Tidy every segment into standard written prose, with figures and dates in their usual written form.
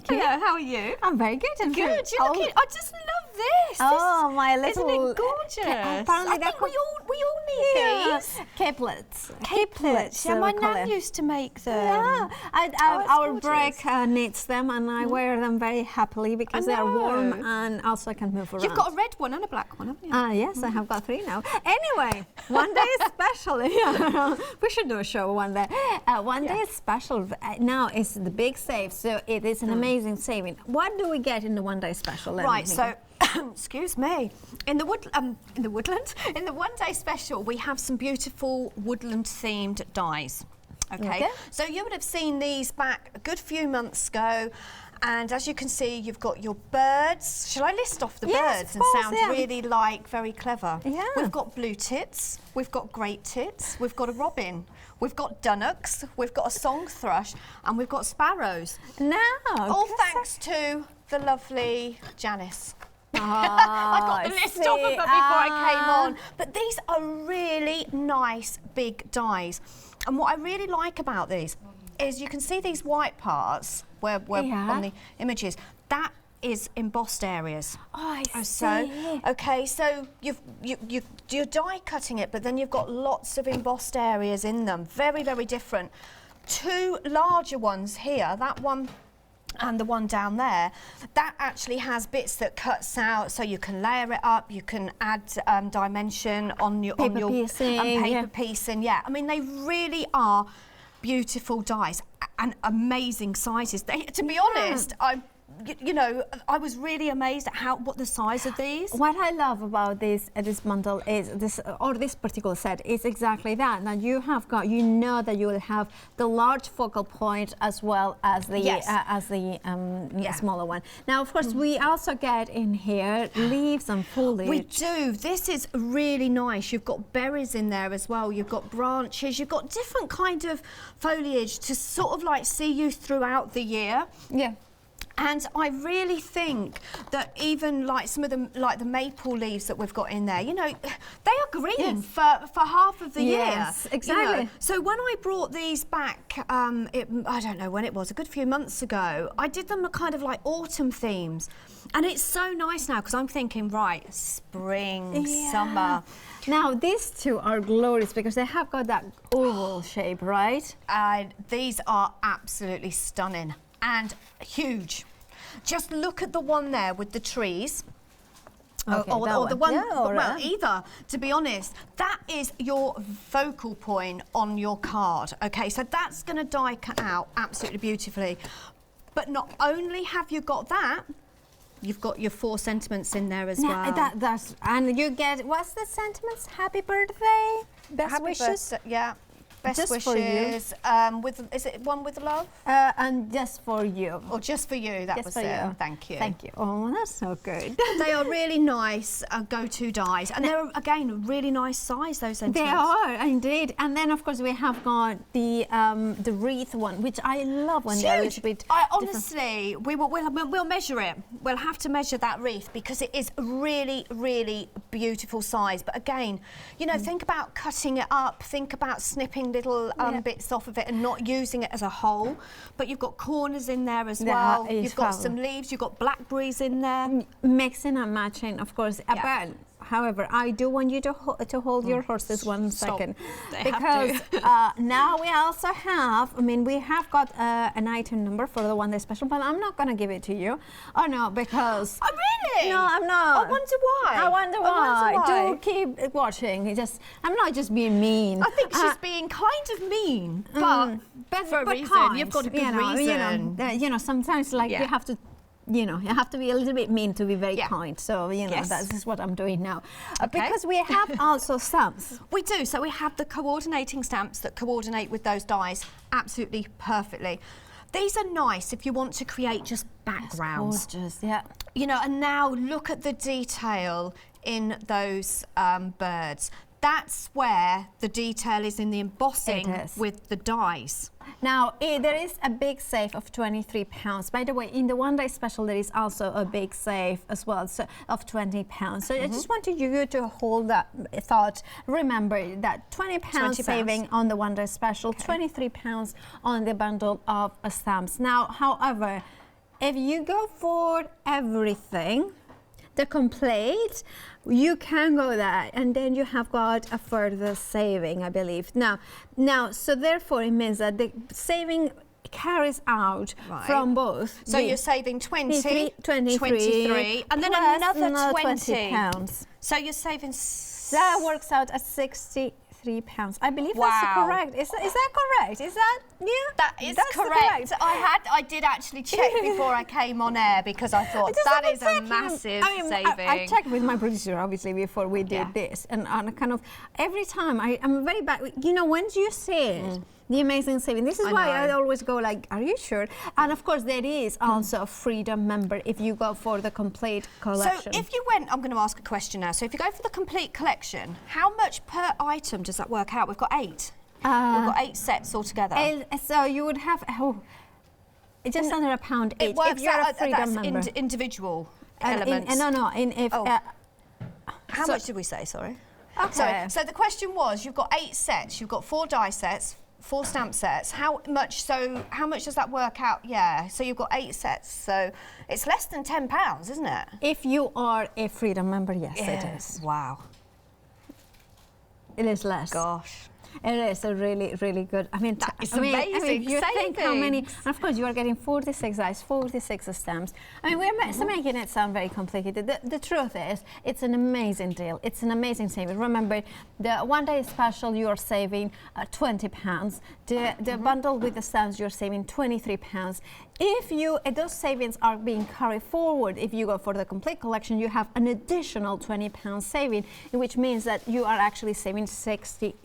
Nikki. Hello, how are you? I'm very good. Good. You're looking, I just love this. Oh, my little... Isn't it gorgeous? Apparently I think we all need these. Caplets. Caplets. Yeah, my nan used to make them. Yeah. Our gorgeous. brick knits them, and I wear them very happily because they are warm, and also I can move around. You've got a red one and a black one, haven't you? Yes, I have got 3 now. Anyway, one day special. We should do a show one day. One day special now is the big save, so it is an amazing saving. What do we get in the one day special? Right, so excuse me. In the Woodlands, in the one day special, we have some beautiful woodland themed dyes. Okay, so you would have seen these back a good few months ago. And as you can see, you've got your birds. Shall I list off the birds and sound really like very clever? Yeah. We've got blue tits, we've got great tits, we've got a robin, we've got dunnocks, we've got a song thrush, and we've got sparrows. No. All thanks to the lovely Janice. Oh, I got the list off of her before I came on. But these are really nice big dyes. And what I really like about these is you can see these white parts where on the images. That is embossed areas. Oh, I see. So, okay, so you're die cutting it, but then you've got lots of embossed areas in them. Very, very different. 2 larger ones here, that one and the one down there, that actually has bits that cuts out, so you can layer it up, you can add dimension on your paper piecing. Yeah, I mean, they really are beautiful dyes and amazing sizes. To be honest, I was really amazed at what the size of these. What I love about this bundle is this particular set is exactly that. Now you have got, that you will have the large focal point as well as the smaller one. Now, of course, we also get in here leaves and foliage. We do. This is really nice. You've got berries in there as well. You've got branches. You've got different kind of foliage to sort of like see you throughout the year. Yeah. And I really think that even like some of them, like the maple leaves that we've got in there, they are green for half of the year. Yes, exactly. So when I brought these back, I don't know when it was, a good few months ago, I did them kind of like autumn themes. And it's so nice now because I'm thinking, right, spring, summer. Now, these 2 are glorious because they have got that oval shape, right? These are absolutely stunning. And huge. Just look at the one there with the trees. Okay, or the one, well, either, to be honest. That is your focal point on your card. Okay, so that's going to die cut out absolutely beautifully. But not only have you got that, you've got your 4 sentiments in there as well. And you get, what's the sentiments? Happy birthday, best wishes. Yeah. Best just wishes. Is it one with love? And just for you. Or just for you, that was it. Thank you. Thank you. Oh, that's so good. They are really nice go-to dyes. And they're, again, a really nice size, those sentiments. They are, indeed. And then, of course, we have got the wreath one, which I love when they're a little bit honestly, we'll measure it. We'll have to measure that wreath because it is a really, really beautiful size. But again, think about cutting it up, think about snipping little bits off of it and not using it as a whole. But you've got corners in there as well. You've got some leaves, you've got blackberries in there. Mixing and matching, of course. However, I do want you to hold your horses one second. Because now we also have, we have got an item number for the one day special, but I'm not going to give it to you. Oh, no, because... Oh, really? No, I'm not. I wonder why. I wonder why. Do keep watching. I'm not just being mean. I think she's being kind of mean, but for a reason. Kind. You've got a good reason. Sometimes you have to... you have to be a little bit mean to be very kind. So, this is what I'm doing now. Because we have also stamps. We do. So we have the coordinating stamps that coordinate with those dyes absolutely perfectly. These are nice if you want to create just backgrounds. That's gorgeous, yeah. And now look at the detail in those birds. That's where the detail is in the embossing with the dyes. Now, there is a big save of £23. By the way, in the one day special, there is also a big save as well, so of £20. So I just wanted you to hold that thought. Remember that £20 saving on the one day special, £23 on the bundle of stamps. Now, however, if you go for everything, the complete, you can go that, and then you have got a further saving, I believe. Now, so therefore it means that the saving carries out from both. So you're saving 23, and then plus another 20 pounds. So you're saving... That works out at £63. I believe that's correct. Is that correct? Is that, yeah? That's correct. I did actually check before I came on air because I thought that is a massive saving. I checked with my producer, obviously, before we did this. And kind of every time, I'm very bad. You know, once you see it, the amazing saving. This is why I always go like, are you sure? And of course, there is also a Freedom member if you go for the complete collection. So if you went, I'm going to ask a question now. So if you go for the complete collection, how much per item does that work out? We've got 8. We've got 8 sets altogether. So you would have just under £1 each. It works if you're out a Freedom member. Individual elements. How much did we say? Sorry. Okay. So the question was, you've got 8 sets. You've got 4 die sets. 4 stamp sets. How much does that work out? Yeah. So you've got 8 sets. So it's less than £10, isn't it? If you are a Freedom member, yes, it is. Wow. It is less. Gosh. It is a really, really good. I mean, it's amazing. I mean, you think how many, and of course, you are getting 46 dice, 46 stamps. I mean, we're making it sound very complicated. The truth is, it's an amazing deal. It's an amazing saving. Remember, the one-day special, you are saving £20. The bundle with the stamps, you're saving £23. If those savings are being carried forward, if you go for the complete collection, you have an additional £20 saving, which means that you are actually saving £63.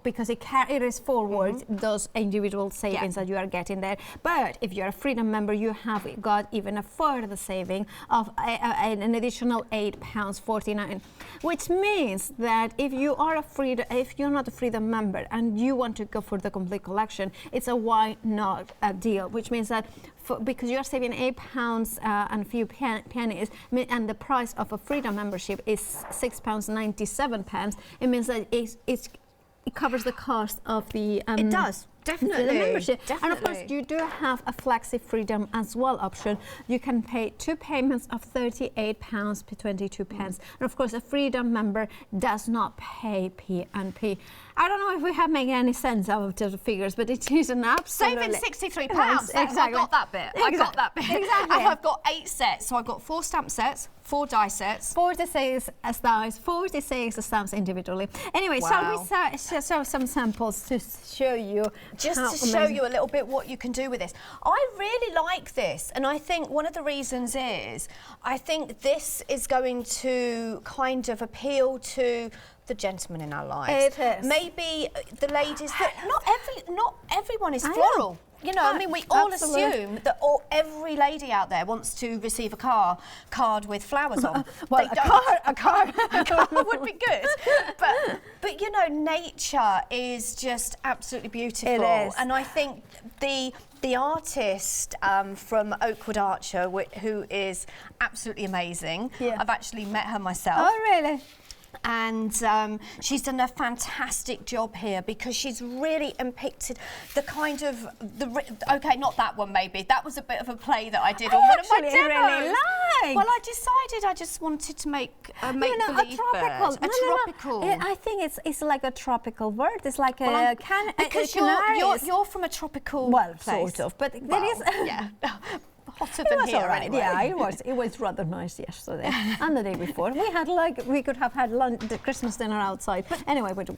Because it carries forward those individual savings that you are getting there. But if you're a Freedom member, you have got even a further saving of an additional £8.49, which means that if you're not a Freedom member and you want to go for the complete collection, it's a why not deal, which means that because you're saving £8 and a few pennies, and the price of a Freedom membership is £6.97, it means that it covers the cost of the it does. Definitely. The membership. Definitely. And of course, you do have a Flexi Freedom as well option. You can pay 2 payments of £38 per 22 pence. And of course, a Freedom member does not pay P&P. I don't know if we have made any sense out of the figures, but it is an absolute... Saving £63. Exactly. I got that bit. I got that bit. Exactly. And I've got 8 sets. So I've got 4 stamp sets, 4 die sets. 46 dice, 46 stamps individually. Anyway, shall we show some samples to show you? Just to show you a little bit what you can do with this. I really like this, and I think one of the reasons is I think this is going to kind of appeal to the gentlemen in our lives. It is. Maybe the ladies that not everyone is floral. You know, I mean, we all assume that every lady out there wants to receive a card with flowers on. Well, a card would be good. But you know, nature is just absolutely beautiful. It is. And I think the artist from Oakwood Archer, who is absolutely amazing. Yeah. I've actually met her myself. Oh, really? And she's done a fantastic job here because she's really depicted the kind of okay, not that one maybe. That was a bit of a play that I did on one of my demos. Really like. Well, I decided I just wanted to make a make-believe bird. A tropical. I think it's like a tropical bird. It's like because you're from a tropical place. Sort of, but there is hotter than here anyway. Yeah, it was rather nice yesterday and the day before. We could have had the Christmas dinner outside. But anyway, but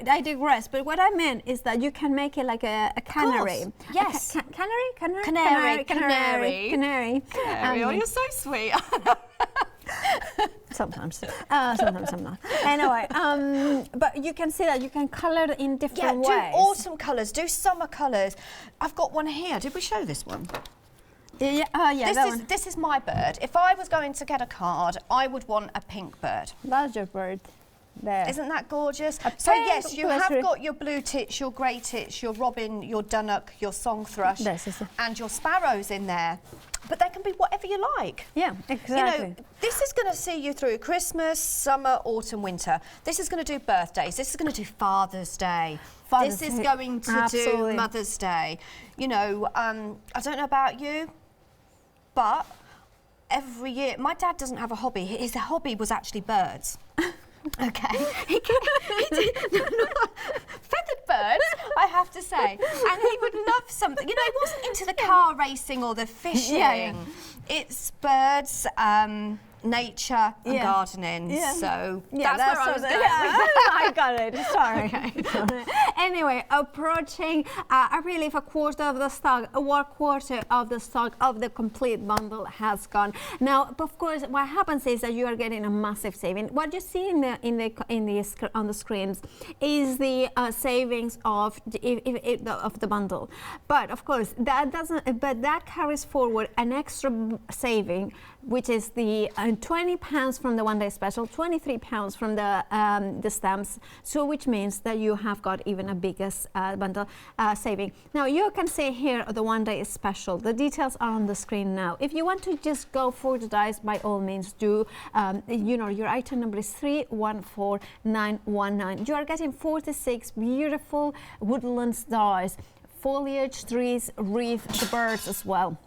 I digress. But what I meant is that you can make it like a canary. Yes. Canary. Oh, you're so sweet. Sometimes I'm not. Anyway, but you can see that you can colour in different ways. Do autumn colours, do summer colours. I've got one here. Did we show this one? This is my bird. If I was going to get a card, I would want a pink bird. That's your bird. there. Isn't that gorgeous? So yes, you have got your blue tits, your grey tits, your robin, your dunnock, your song thrush, and your sparrows in there. But they can be whatever you like. Yeah, exactly. You know, this is going to see you through Christmas, summer, autumn, winter. This is going to do birthdays. This is going to do Father's Day. This is going to do Mother's Day. You know, I don't know about you, but every year, my dad doesn't have a hobby. His hobby was actually birds. Okay. He feathered birds, I have to say. And he would love something. You know, he wasn't into the car racing or the fishing. Yeah. It's birds, nature and gardening. Yeah. So that's where I was going. I got it. Sorry. Okay. Anyway, approaching, I believe a quarter of the stock of the complete bundle has gone. Now, of course, what happens is that you are getting a massive saving. What you see on the screens is the savings of the bundle. But of course, that doesn't. But that carries forward an extra saving, which is the £20 from the one-day special, £23 from the stamps. So, which means that you have got even a biggest bundle saving. Now, you can see here the one-day special. The details are on the screen now. If you want to just go for the dice, by all means do. You know, your item number is 314919. You are getting 46 beautiful Woodlands dice, foliage, trees, wreath, the birds as well.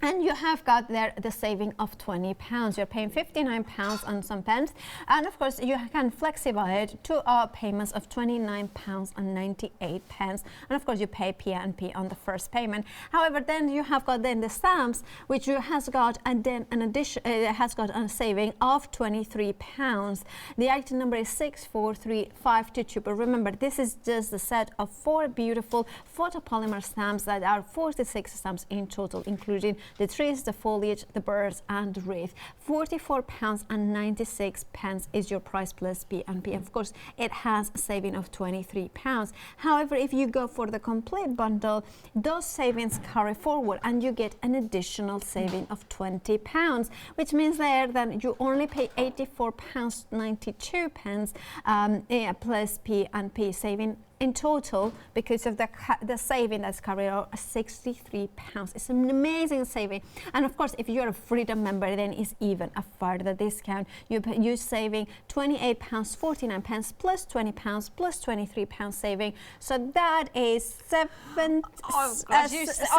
And you have got there the saving of £20. You're paying £59 on some pence, and of course you can flexify it to payments of £29.98, and of course you pay P&P on the first payment. However, then you have got then the stamps, which you has got, and then an addition has got a saving of £23. The item number is 643522. But remember, this is just the set of 4 beautiful photopolymer stamps that are 46 stamps in total, including the trees, the foliage, the birds, and the wreath. £44.96 is your price plus P&P. Of course, it has a saving of £23. However, if you go for the complete bundle, those savings carry forward, and you get an additional saving of £20, which means there that you only pay £84.92 plus P&P saving. In total, because of the saving that's carried out, £63. It's an amazing saving. And of course, if you're a Freedom member, then it's even a further discount. You're saving £28.49 plus £20 plus £23 saving. So that is I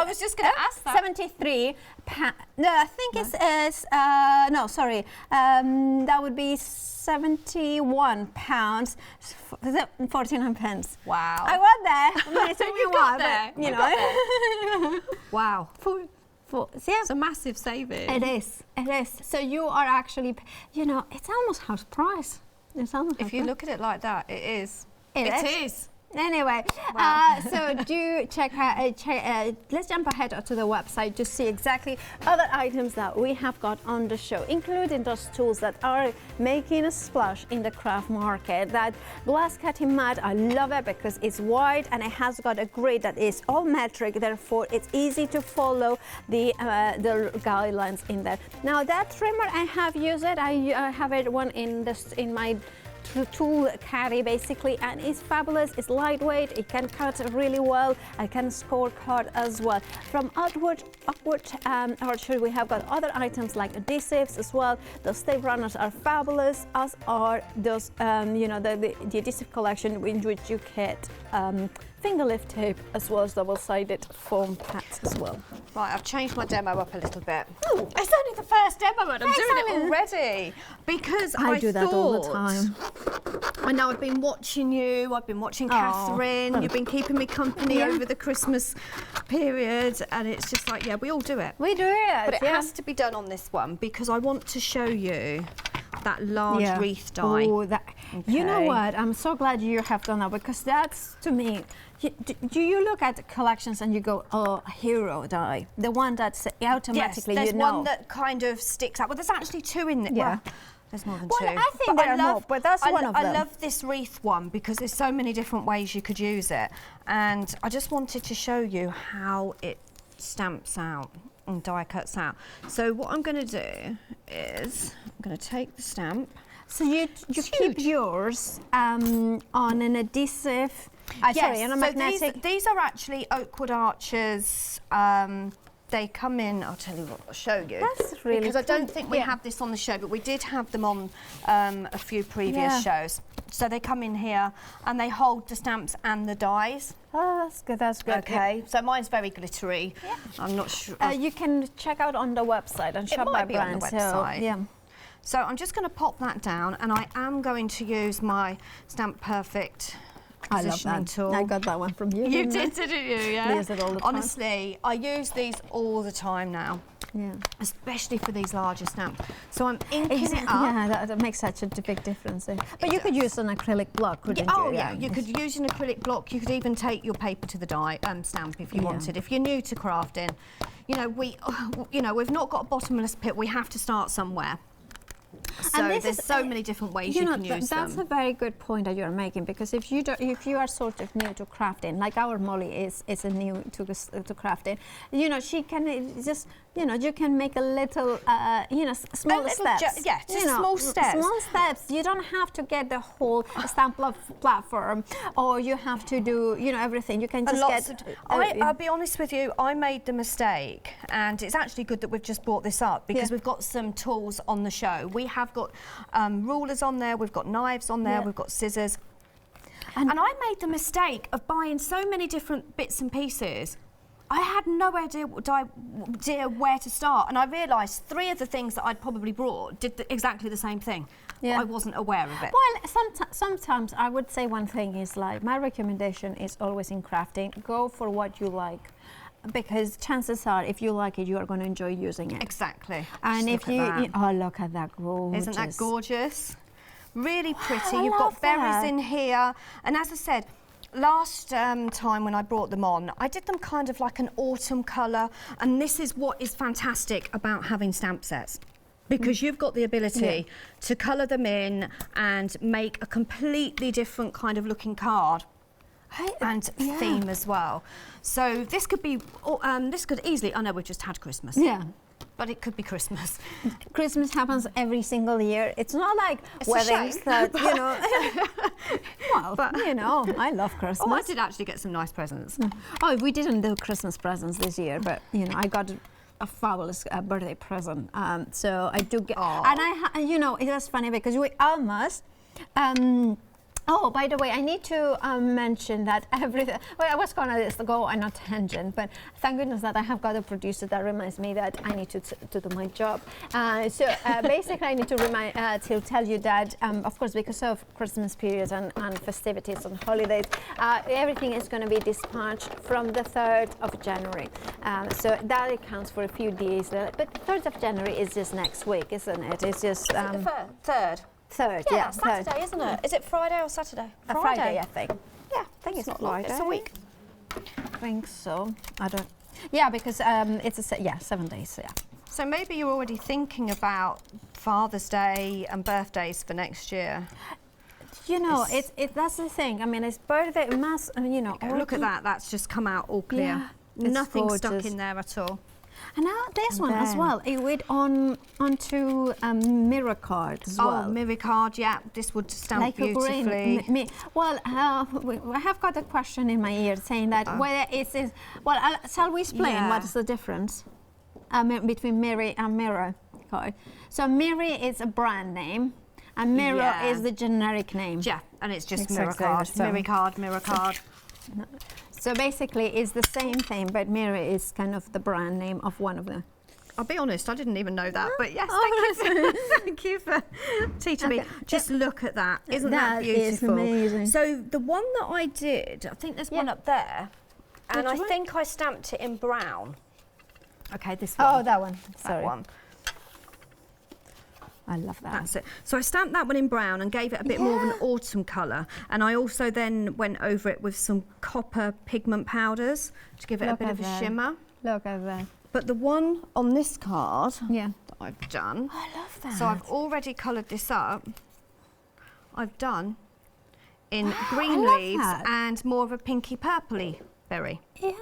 was just going to ask that. 73 pounds. No, I think it's no, sorry. That would be £71.49. Wow. I went there. It took me a while, but you know. Wow. Yeah. It's a massive saving. It is. It is. So you are actually, you know, it's almost house price. It's almost. If you look at it like that, it is. It is. Anyway, wow. So do check let's jump ahead to the website to see exactly other items that we have got on the show, including those tools that are making a splash in the craft market. That glass cutting mat, I love it because it's wide and it has got a grid that is all metric, therefore it's easy to follow the guidelines in there. Now that trimmer, I have used it. I have it one in my tool carry basically, and it's fabulous. It's lightweight, it can cut really well, I can score cut as well. From Oakwood Archer, we have got other items like adhesives as well. Those tape runners are fabulous, as are those you know, the adhesive collection in which you get finger lift tape as well as double-sided foam pads as well. Right, I've changed my demo up a little bit. Ooh, it's only the first demo and I'm doing it already because I do that all the time. I know I've been watching you, I've been watching Catherine, you've been keeping me company over the Christmas period, and it's just like, yeah, we all do it. We do it. But it has to be done on this one because I want to show you that large wreath die. Oh, you know what? I'm so glad you have done that, because that's, to me, do you look at collections and you go, oh, a hero die, the one that's automatically, yes, there's you know. one that kind of sticks out. Well, there's actually 2 in there. Yeah. Well, there's more than 2. Well, I think there are more, but that's one of them. I love this wreath one because there's so many different ways you could use it, and I just wanted to show you how it stamps out and die cuts out. So what I'm going to do is I'm going to take the stamp. So you keep yours on an adhesive. Sorry, on a magnetic. These are actually Oakwood Archers. They come in, I'll tell you what, I'll show you. That's really Because I don't think we have this on the show, but we did have them on a few previous shows. So they come in here and they hold the stamps and the dies. Oh, that's good, that's good. Okay, so mine's very glittery. Yeah. I'm not sure. You can check out on the website and shop by brand. On the website. So, yeah. So I'm just going to pop that down, and I am going to use my Stamp Perfect positioning tool. I got that one from you. You didn't you? Yeah. I use it all the time. Honestly, I use these all the time now. Yeah. Especially for these larger stamps. So I'm inking it up. Yeah, that makes such a big difference. But you could use an acrylic block, couldn't you? Oh yeah, you could use an acrylic block. You could even take your paper to the die stamp if you wanted. If you're new to crafting, we've not got a bottomless pit. We have to start somewhere. So there's so many different ways you can use them. That's a very good point that you're making, because if you are sort of new to crafting, like our Molly is new to crafting, she can just you can make a little small steps. Small steps. Small steps. You don't have to get the whole stamp platform, or you have to do everything. You can just I'll be honest with you. I made the mistake, and it's actually good that we've just brought this up, because we've got some tools on the show. We have got rulers on there, we've got knives on there, we've got scissors. And I made the mistake of buying so many different bits and pieces. I had no idea where to start, and I realised 3 of the things that I'd probably brought did exactly the same thing. Yeah. I wasn't aware of it. Well, sometimes I would say one thing is, like, my recommendation is always in crafting, go for what you like. Because chances are, if you like it, you are going to enjoy using it. Exactly. And if oh, look at that, gorgeous! Isn't that gorgeous? Really pretty. You've got berries in here, and as I said, last time when I brought them on, I did them kind of like an autumn colour, and this is what is fantastic about having stamp sets. Because you've got the ability to colour them in and make a completely different kind of looking card. And theme as well. So this could be, this could easily, I know we've just had Christmas. Yeah. But it could be Christmas. Christmas happens every single year. It's not like weddings that, well, but, I love Christmas. Oh, I did actually get some nice presents. Oh, we didn't do Christmas presents this year, but, I got a fabulous birthday present. So I do get, and it was funny because we almost, oh, by the way, I need to mention that everything. Well, I was going to go on a tangent, but thank goodness that I have got a producer that reminds me that I need to do my job. So basically, I need to tell you that, of course, because of Christmas period and festivities and holidays, everything is going to be dispatched from the 3rd of January. So that accounts for a few days. But the 3rd of January is just next week, isn't it? It's just the 3rd. 3rd, yeah, Saturday, isn't it? Is it Friday or Saturday? Friday, I think. Yeah, I think it's not long. It's a week. I think so. I don't. Yeah, because it's 7 days. Yeah. So maybe you're already thinking about Father's Day and birthdays for next year. That's the thing. I mean, it's birthday, mass. Look at that. That's just come out all clear. Yeah, nothing stuck in there at all. And now this one as well, it went onto mirror card as well. Oh, mirror card, yeah. This would stamp like beautifully. I have got a question in my ear saying that whether it is. Well, shall we explain what is the difference between mirror and mirror card? So mirror is a brand name, and mirror is the generic name. Yeah, and it's just mirror card, mirror card, mirror card. So basically, it's the same thing, but mirror is kind of the brand name of one of them. I'll be honest, I didn't even know that, but yes, thank you for teaching me. Just look at that. Isn't that beautiful? That is amazing. So the one that I did, I think there's one up there, and I think I stamped it in brown. Okay, this one. Oh, that one. Sorry. That one. I love that. That's it. So I stamped that one in brown and gave it a bit more of an autumn colour. And I also then went over it with some copper pigment powders to give it a bit of a shimmer. Look at that. But the one on this card that I've done. I love that. So I've already coloured this up. I've done in green leaves and more of a pinky purpley berry. Yeah.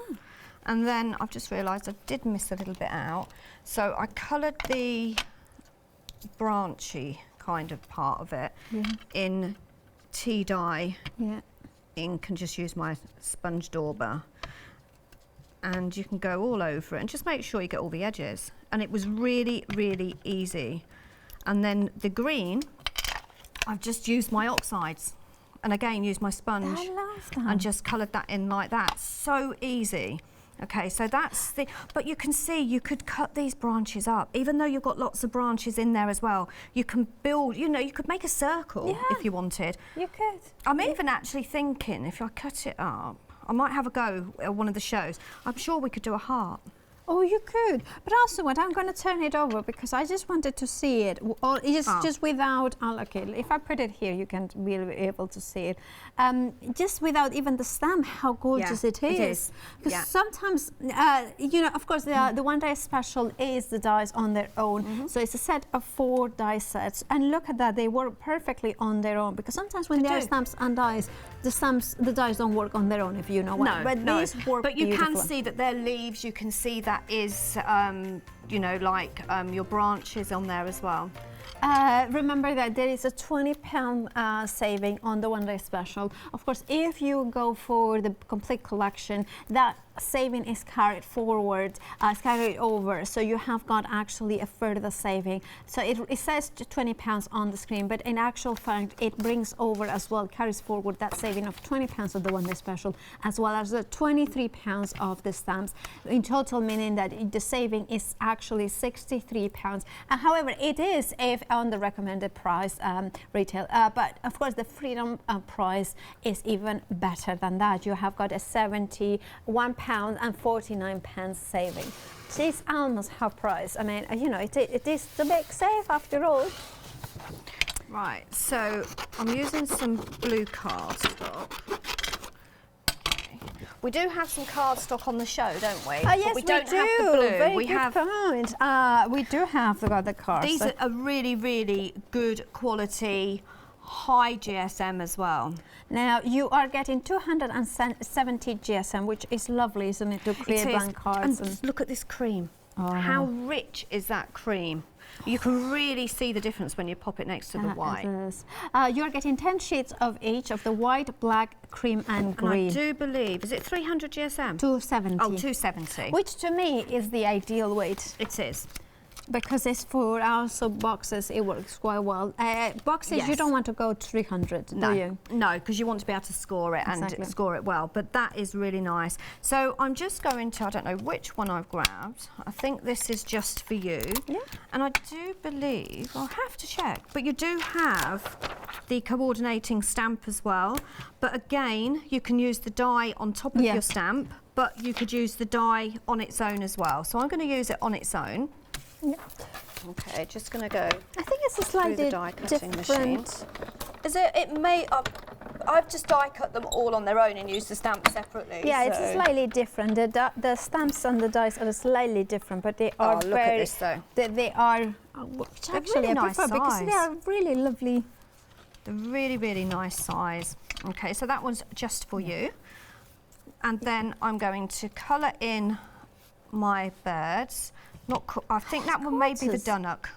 And then I've just realised I did miss a little bit out. So I coloured the branchy kind of part of it in tea dye ink, and just use my sponge dauber. And you can go all over it and just make sure you get all the edges. And it was really, really easy. And then the green, I've just used my oxides. And again, use my sponge. I love that. And just coloured that in like that. So easy. Okay, so that's the, but you can see you could cut these branches up, even though you've got lots of branches in there as well. You can build, you know, you could make a circle if you wanted. You could. I'm even actually thinking if I cut it up, I might have a go at one of the shows. I'm sure we could do a heart. Oh, you could. But also, what I'm going to turn it over because I just wanted to see it. Or just without. Okay, if I put it here, you can be able to see it. Just without even the stamp, how gorgeous it is. It is. Because sometimes, you know, of course, the one day special is the dies on their own. So it's a set of 4 die sets, and look at that, they work perfectly on their own. Because sometimes when there are stamps and dies, the dies don't work on their own, if you know what. But these work. But you can see that they're leaves. You can see that is, you know, like your branches on there as well. Remember that there is a £20 saving on the one day special. Of course, if you go for the complete collection, that saving is carried forward, carried over, so you have got actually a further saving. So it says £20 on the screen, but in actual fact it brings over as well, carries forward that saving of £20 of the one day special, as well as the £23 of the stamps, in total, meaning that the saving is actually £63. However, it is if on the recommended price retail, but of course the freedom price is even better than that. You have got a £71.49 saving. It's almost half price. I mean, you know, it is the big save after all. Right, so I'm using some blue cardstock. We do have some cardstock on the show, don't we? Yes, we don't do. Have the blue. Very we good have point. We do have the cards. These are really, really good quality, high GSM as well. Now you are getting 270 GSM, which is lovely, isn't it, to create blank cards? And look at this cream. How rich is that cream? You can really see the difference when you pop it next to the white. You are getting 10 sheets of each of the white, black, cream and green. And I do believe, is it 300 GSM? 270. Oh, 270. Which to me is the ideal weight. It is. Because it's for also boxes, it works quite well. Boxes, you don't want to go 300, do you? No, because you want to be able to score it and score it well. But that is really nice. So I'm just going to, I don't know which one I've grabbed. I think this is just for you. Yeah. And I do believe, I'll have to check, but you do have the coordinating stamp as well. But again, you can use the die on top of your stamp, but you could use the die on its own as well. So I'm going to use it on its own. Yeah. Okay, just going to go. I think it's a slightly different. Is it? It may. I've just die cut them all on their own and used the stamp separately. Yeah, so. It's slightly different. The stamps and the dies are slightly different, but they are look at this though. They are. Which actually really nice size. Because they are really lovely. They're really, really nice size. Okay, so that one's just for you. And then I'm going to colour in my birds. I think that one may be the Dunnock.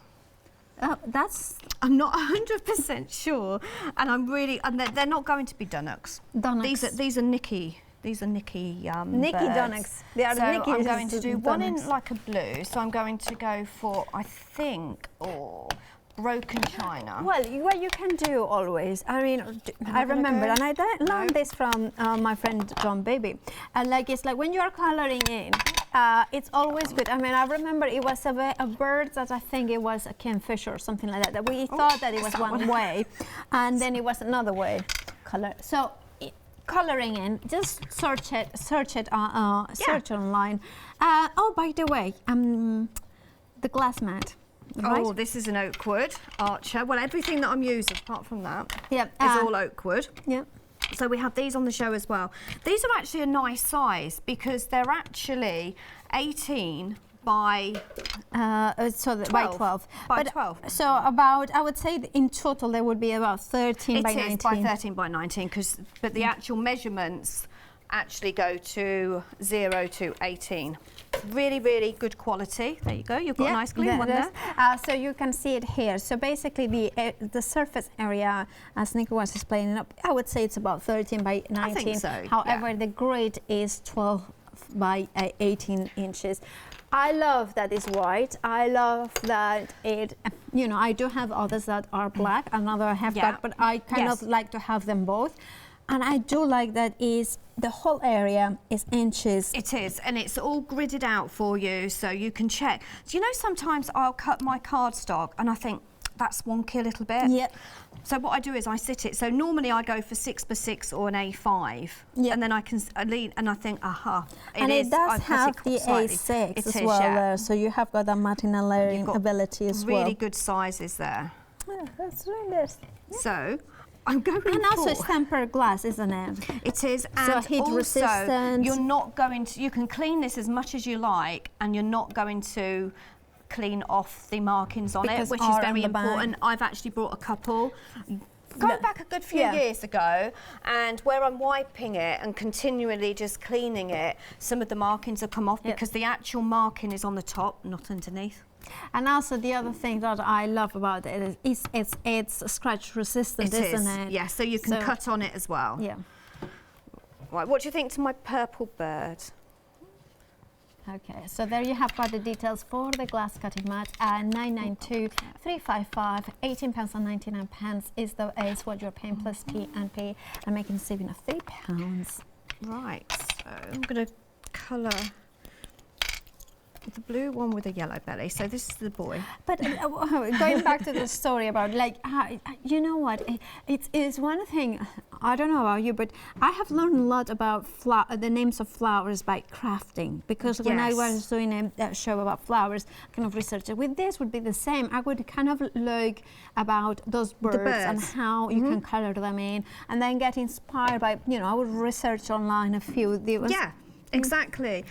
I'm not 100% sure, and I'm really, and they're not going to be Dunnocks. These are Nikki. These are Nikki Nikki birds. Dunnocks. They are so Nikki. I'm going to do one in like a blue. So I'm going to go for, I think, broken china. Well, what you can do always, I mean, I remember, and I learned this from my friend John Baby. Like it's like when you are colouring in, it's always good. I mean, I remember it was a bird that I think it was a kingfisher or something like that. That we thought that it was one way, and then it was another way. So colouring in, just search online. Oh, by the way, the glass mat. Right. Oh, this is an Oakwood Archer. Well, everything that I'm using, apart from that, is all Oakwood. Yeah. So we have these on the show as well. These are actually a nice size because they're actually 18 by 12. By 12. By 12. So about, I would say in total there would be about 13 by 19. It is by 13 by 19, but the actual measurements actually go to 0 to 18. Really, really good quality. There you go. You've got a nice clean one there. So you can see it here. So basically, the surface area, as Nikki was explaining, I would say it's about 13 by 19. I think so. However, the grid is 12 by 18 inches. I love that it's white. I love that it, you know, I do have others that are black, another I have got, but I kind of like to have them both. And I do like that is the whole area is inches. It is, and it's all gridded out for you, so you can check. Do you know sometimes I'll cut my cardstock and I think that's wonky a little bit? Yeah. So what I do is I sit it. So normally I go for 6x6 or an A5, and then I can lean and I think, aha, it does have the A6 as well there, so you have got that matting and layering ability as well. Really good sizes there. Yeah, that's really nice. So I'm going and also it's tempered glass, isn't it? It is, and so heat also resistant. you're not going to. You can clean this as much as you like, and you're not going to clean off the markings on it, which is very important. I've actually brought a couple. Going back a good few years ago, and where I'm wiping it and continually just cleaning it, some of the markings have come off because the actual marking is on the top, not underneath. And also the other thing that I love about it is it's scratch resistant, isn't it? Yeah, so you can cut on it as well. Yeah. Right, what do you think to my purple bird? Okay, so there you have got the details for the glass cutting mat. 992-355, £18.99 is what you're paying plus P&P, and making a saving of £3. Right, so I'm going to colour the blue one with a yellow belly. So this is the boy. But going back to the story about, like, you know what, it is one thing, I don't know about you, but I have learned a lot about the names of flowers by crafting, because when I was doing a show about flowers, kind of research with this would be the same. I would kind of look about those birds and how you can color them in, and then get inspired by, you know, I would research online a few. Yeah, exactly.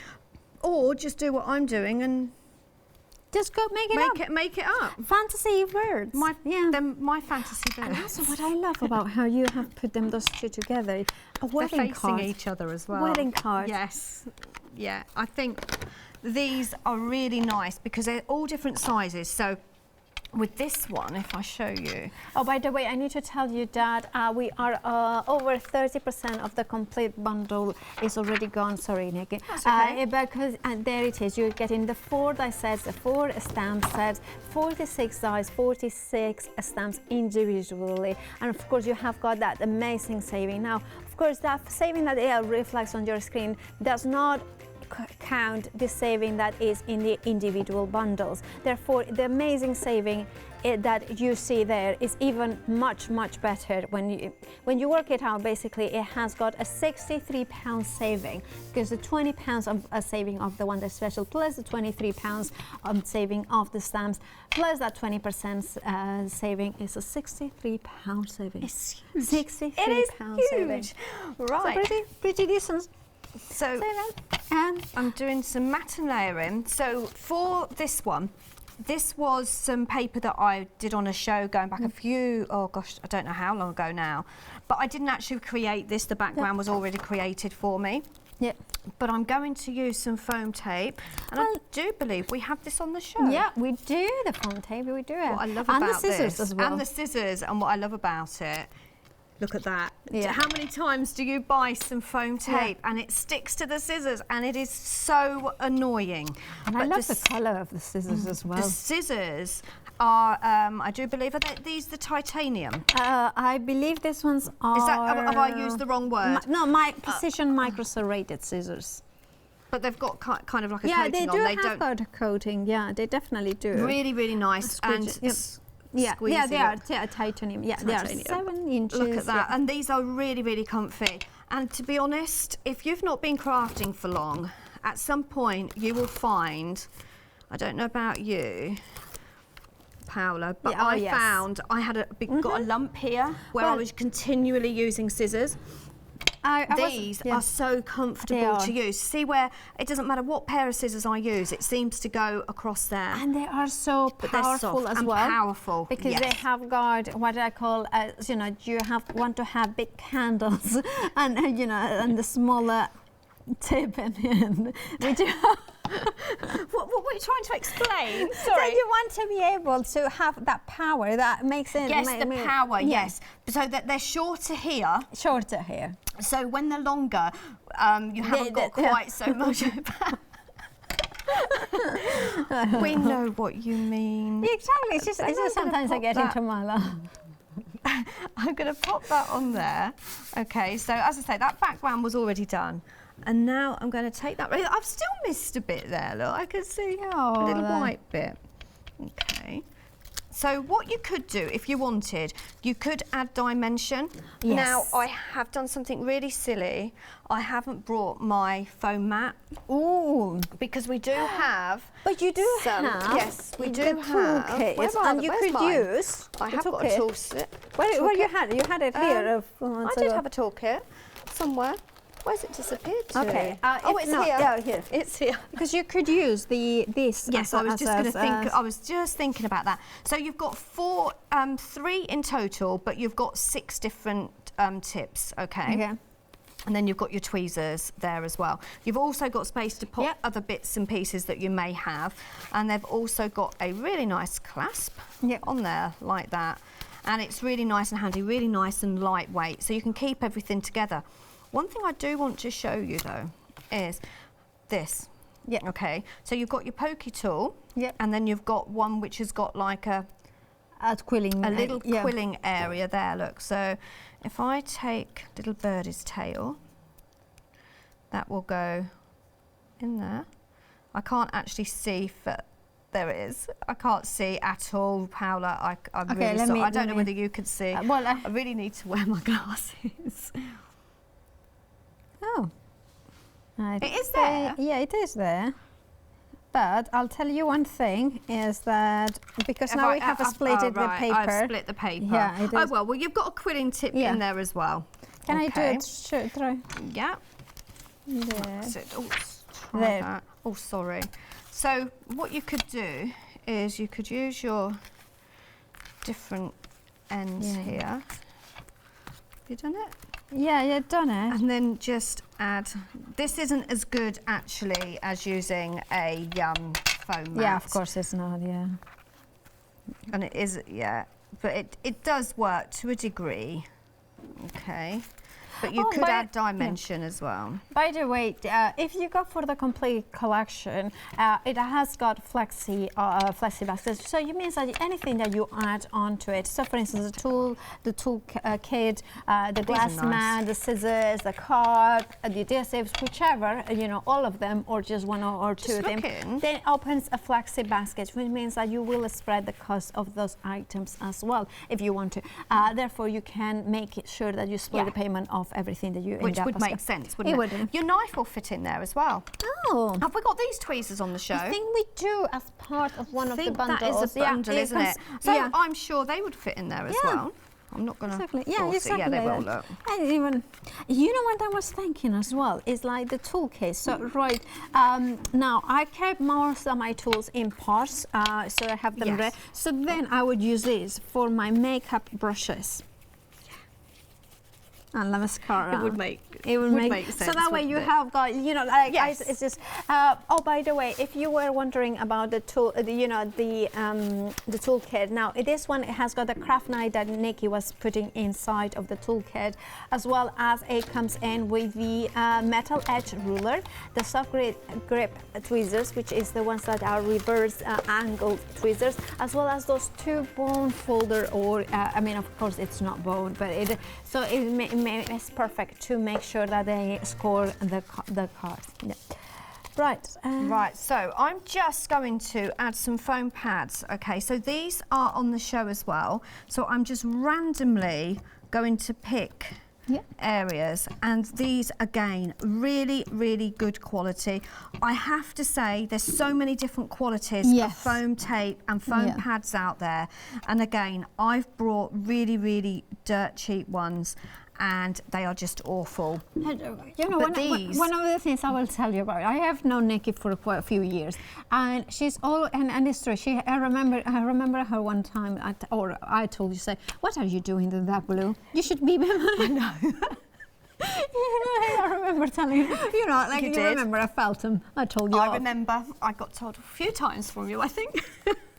Or just do what I'm doing and just go make it up. Fantasy birds. My fantasy birds. And also what I love about how you have put those two together, a wedding card. They're facing each other as well. Wedding card. Yes. Yeah, I think these are really nice because they're all different sizes. So with this one, if I show you. Oh, by the way, I need to tell you that we are over 30% of the complete bundle is already gone. Sorry, Nikki. That's okay. Because there it is. You're getting the 4 die sets, the 4 stamp sets, 46 dies, 46 stamps individually, and of course you have got that amazing saving. Now, of course, that saving that reflects on your screen does not count the saving that is in the individual bundles. Therefore, the amazing saving that you see there is even much better when you work it out. Basically, it has got a £63 saving, because the £20 of a saving of the one that's special, plus the £23 of saving of the stamps, plus that 20% saving is a £63 saving. It's huge. £63 saving. Right. So pretty decent. So I'm doing some matte and layering. So for this one, this was some paper that I did on a show going back a few, I don't know how long ago now. But I didn't actually create this. The background was already created for me. Yeah. But I'm going to use some foam tape. And I do believe we have this on the show. Yeah, we do, the foam tape, we do it. What I love and about the scissors this, as well. and the scissors, and what I love about it, look at that. Yeah. How many times do you buy some foam tape and it sticks to the scissors, and it is so annoying. And I love the colour of the scissors as well. The scissors are, I do believe, are these the titanium? I believe this one's are... Is that, have I used the wrong word? No, precision micro-serrated scissors. But they've got kind of like a Yeah, coating on. they do have got a coating. Yeah, they definitely do. Really, really nice. Yeah, they are titanium. Yeah, titanium. They are 7 inches. Look at that. And these are really, really comfy. And to be honest, if you've not been crafting for long, at some point you will find, I don't know about you, Paola, but I found I had got a lump here where I was continually using scissors. these are so comfortable to use. See where it doesn't matter what pair of scissors I use, it seems to go across there. And they are so powerful as well. Powerful. Because they have got what I call, you know, you want to have big handles and, you know, and the smaller tip and which what were you trying to explain? Sorry. So you want to be able to have that power that makes it... Yes, the power, yes. So that they're shorter here. Shorter here. So when they're longer, you haven't got quite so much power. We know what you mean. Exactly. It's just sometimes I get into my life. I'm going to pop that on there. Okay, so as I say, that background was already done. And now I'm going to take that. I've still missed a bit there, look. I can see a little white bit. Okay. So what you could do, if you wanted, you could add dimension. Yes. Now, I have done something really silly. I haven't brought my foam mat. Ooh. Because we do have... But you do have... Yes, we do have... And you could use... I have got a toolkit. Where you had it? You had it here. I did have a toolkit somewhere. Where's it disappeared to? Okay. It's here. Yeah, here. It's here. Because you could use this. Yes, I was just thinking about that. So you've got 3 in total, but you've got 6 different tips. Okay. Okay. And then you've got your tweezers there as well. You've also got space to put other bits and pieces that you may have, and they've also got a really nice clasp on there like that, and it's really nice and handy, really nice and lightweight, so you can keep everything together. One thing I do want to show you though is this. Yeah. Okay. So you've got your pokey tool. Yeah. And then you've got one which has got like a quilling. A little quilling area there. Look. So if I take little birdie's tail, that will go in there. I can't actually see for. There it is. I can't see at all, Paola. I'm really sorry. I don't know whether you can see. Well, I really need to wear my glasses. Oh. It is there? Yeah, it is there. But I'll tell you one thing, is that because now we have split the paper. I've split the paper. Yeah, it is. Well, you've got a quilling tip in there as well. Can I do it? Try. Yeah. There. Try that. Oh, sorry. So what you could do is you could use your different ends here. Have you done it? Yeah, you've done it. And then just add, this isn't as good actually as using a foam mat. Yeah, of course it's not, And it is, but it does work to a degree, okay. But you could add dimension as well. By the way, if you go for the complete collection, it has got flexi baskets. So it means that anything that you add onto it. So for instance, the tool kit, the glass mat, the scissors, the card, the adhesives, whichever, you know, all of them, or just one or two of them. Then opens a flexi basket, which means that you will spread the cost of those items as well, if you want to. Therefore, you can make sure that you split the payment of everything that you end up. Which would make sense, wouldn't it? Would. Your knife will fit in there as well. Oh. Have we got these tweezers on the show? I think we do, as part of one of the bundles. That is a bundle, isn't it? So I'm sure they would fit in there as well. I'm not going to force it. Yeah, they will, look. And even, you know what I was thinking as well, is like the tool case. So, now I kept most of my tools in pots, so I have them ready. So then I would use these for my makeup brushes. And the mascara. It would make sense. So that way you have got, you know, like it's just. Oh, by the way, if you were wondering about the tool, the toolkit. Now this one has got the craft knife that Nikki was putting inside of the toolkit, as well as it comes in with the metal edge ruler, the soft grip tweezers, which is the ones that are reverse angled tweezers, as well as those 2 bone folder, or I mean, of course, it's not bone, but it's perfect to make sure that they score the cards. Yeah. Right. Right, so I'm just going to add some foam pads. Okay, so these are on the show as well. So I'm just randomly going to pick areas, and these again really, really good quality. I have to say there's so many different qualities of foam tape and foam pads out there, and again I've brought really, really dirt cheap ones, and they are just awful. You know, one of the things I will tell you about, I have known Nikki for quite a few years, and she's and it's true. I remember her one time, I told you, say, what are you doing in that blue? You should be behind. I know. I remember telling you, like you remember, I felt him. I told you. I remember. I got told a few times from you, I think.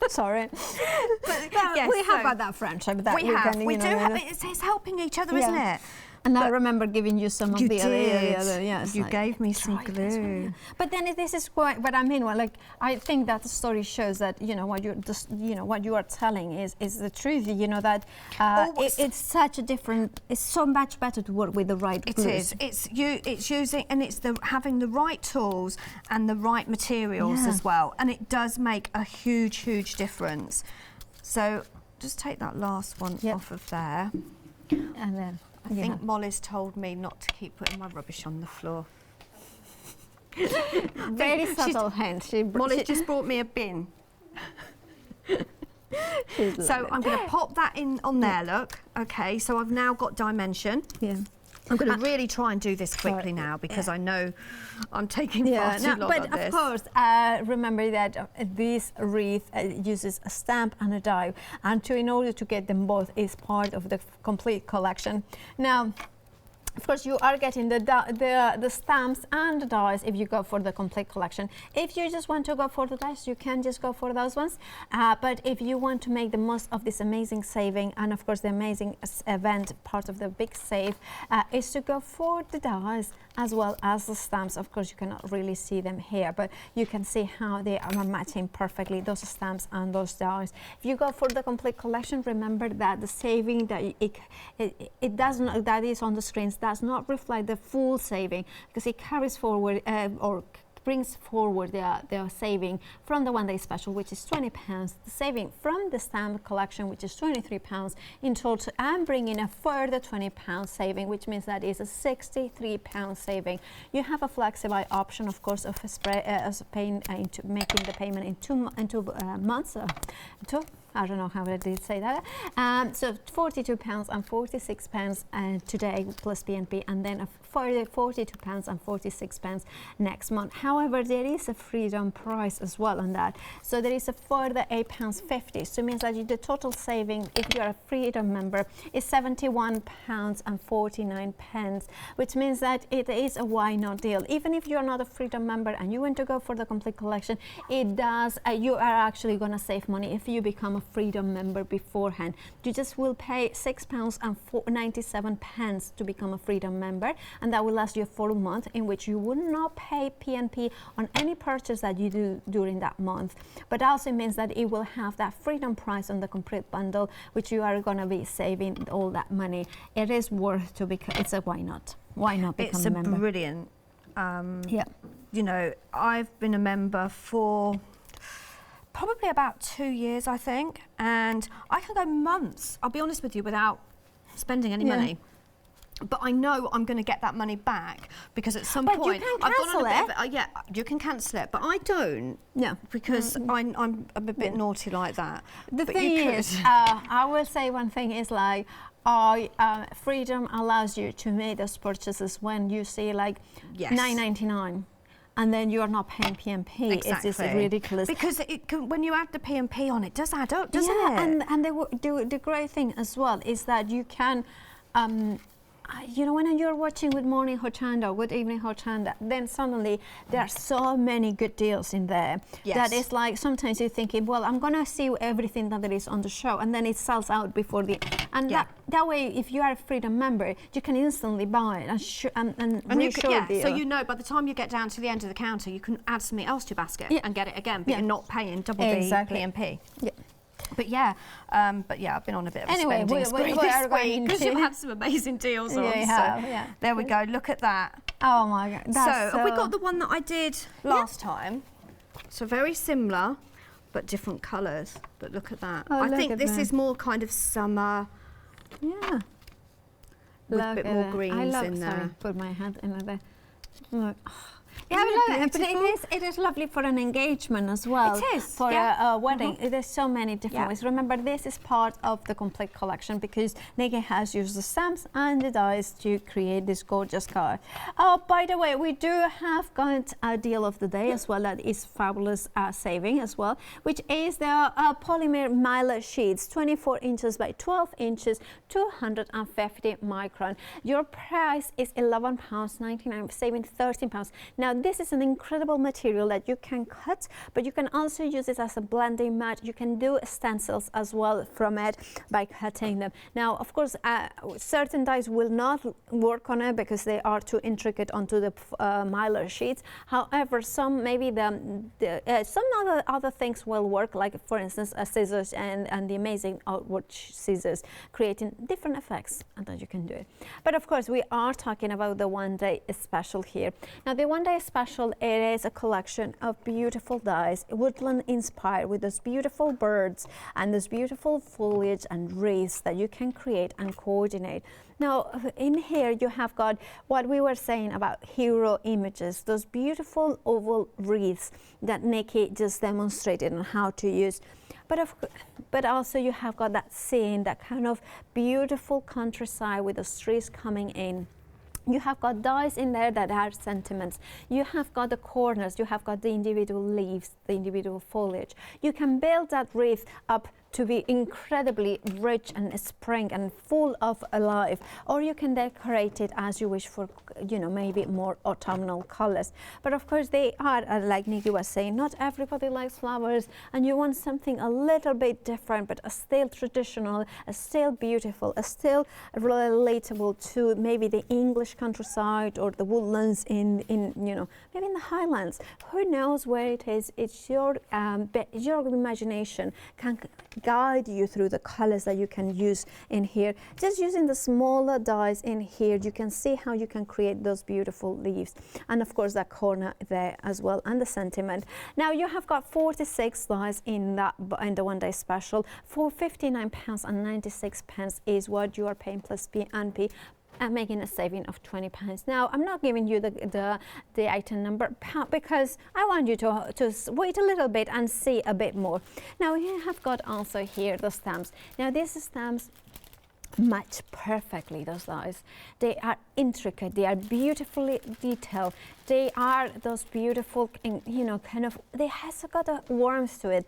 Sorry. But yes, we have had that friendship. That we have. We do have. It's helping each other, isn't it? And I remember giving you some of the other, yes. You gave me some glue. But then this is quite, but I mean, well, like, I think that the story shows that, what you are telling is the truth, that it's such a different, it's so much better to work with the right glues. It is. It's using, and it's having the right tools and the right materials as well. And it does make a huge, huge difference. So just take that last one off of there. And then. I think Molly's told me not to keep putting my rubbish on the floor. Very subtle hint. Molly's just brought me a bin. So I'm going to pop that in on there, look. Okay, so I've now got dimension. Yeah. I'm going to really try and do this quickly now because I know I'm taking far too long on this. But of course, remember that this wreath uses a stamp and a die, and in order to get them both is part of the complete collection. Now, of course, you are getting the stamps and the dies if you go for the complete collection. If you just want to go for the dies, you can just go for those ones. But if you want to make the most of this amazing saving, and of course the amazing event, part of the big save, is to go for the dies as well as the stamps. Of course, you cannot really see them here, but you can see how they are matching perfectly, those stamps and those dies. If you go for the complete collection, remember that the saving that it does not, that is on the screens, does not reflect the full saving, because it carries forward or brings forward their saving from the one-day special, which is £20, the saving from the stamp collection, which is £23 in total, and bringing a further £20 saving, which means that is a £63 saving. You have a flexible option, of course, of making the payment in two months. I don't know how I did say that. So £42 and 46 pence today plus P&P, and then a further £42 and 46 pence next month. However, there is a freedom price as well on that. So there is a further £8.50. So it means that the total saving, if you are a freedom member, is £71 and 49 pence, which means that it is a why not deal. Even if you're not a freedom member and you want to go for the complete collection, it does. You are actually going to save money if you become a freedom member beforehand. You just will pay £6 and 97 pence to become a freedom member, and that will last you a full month, in which you will not pay P&P on any purchase that you do during that month. But also means that it will have that freedom price on the complete bundle, which you are going to be saving all that money. It is worth to become. It's a why not? Why not become a member? It's brilliant. You know, I've been a member for probably about 2 years, I think, and I can go months, I'll be honest with you, without spending any money. But I know I'm going to get that money back, because at some point I've gone on a bit of, you can cancel it, but I don't. Yeah, because I'm a bit naughty like that. The thing is, I will say one thing is like, freedom allows you to make those purchases when you see like $9.99. And then you are not paying P&P. Exactly. It's just ridiculous. Because when you add the P&P on, it does add up, doesn't it? And the great thing as well is that you can, you know, when you're watching Good Morning Hochanda, Good Evening Hochanda, then suddenly there are so many good deals in there that it's like sometimes you're thinking, well, I'm going to see everything that there is on the show, and then it sells out before the... And that way, if you are a freedom member, you can instantly buy it and reassure so you know by the time you get down to the end of the counter, you can add something else to your basket and get it again, but you're not paying double the P&P. Yeah. But I've been on a bit of a spending spree this week because you've had some amazing deals on. There we go. Look at that. Oh my God. So have we got the one that I did last time? So very similar, but different colours. But look at that. I think this is more kind of summer. Yeah. With a bit more greens in there. Sorry, put my hand in there. Look. Yeah, I love it. But it is lovely for an engagement as well. It is. For a wedding. There's so many different ways. Remember, this is part of the complete collection because Nikki has used the stamps and the dies to create this gorgeous card. Oh, by the way, we do have got a deal of the day as well that is fabulous saving as well, which is the polymer miler sheets, 24 inches by 12 inches, 250 micron. Your price is £11.99, saving £13. Now, this is an incredible material that you can cut, but you can also use it as a blending mat. You can do stencils as well from it by cutting them. Now, of course, certain dies will not work on it because they are too intricate onto the miler sheets. However, some maybe some other things will work, like for instance scissors and the amazing Oakwood scissors, creating different effects, and that you can do it. But of course, we are talking about the one day special here. Now, the one day special, it is a collection of beautiful dies, woodland inspired, with those beautiful birds and those beautiful foliage and wreaths that you can create and coordinate. Now, in here you have got what we were saying about hero images, those beautiful oval wreaths that Nikki just demonstrated on how to use. But also you have got that scene, that kind of beautiful countryside with the trees coming in. You have got dies in there that are sentiments. You have got the corners, you have got the individual leaves, the individual foliage. You can build that wreath up to be incredibly rich and spring and full of life, or you can decorate it as you wish for, you know, maybe more autumnal colors. But of course, they are, like Nikki was saying, not everybody likes flowers, and you want something a little bit different, but still traditional, still beautiful, still relatable to maybe the English countryside or the woodlands in you know, maybe in the Highlands. Who knows where it is? It's your imagination can guide you through the colors that you can use in here. Just using the smaller dies in here, you can see how you can create those beautiful leaves, and of course that corner there as well, and the sentiment. Now, you have got 46 dies in the one day special for £59.96 is what you are paying plus P&P, and making a saving of £20. Now, I'm not giving you the item number because I want you to wait a little bit and see a bit more. Now, you have got also here the stamps. Now, these stamps match perfectly those dies. They are intricate, they are beautifully detailed, they are those beautiful, you know, kind of, they has got a warmth to it,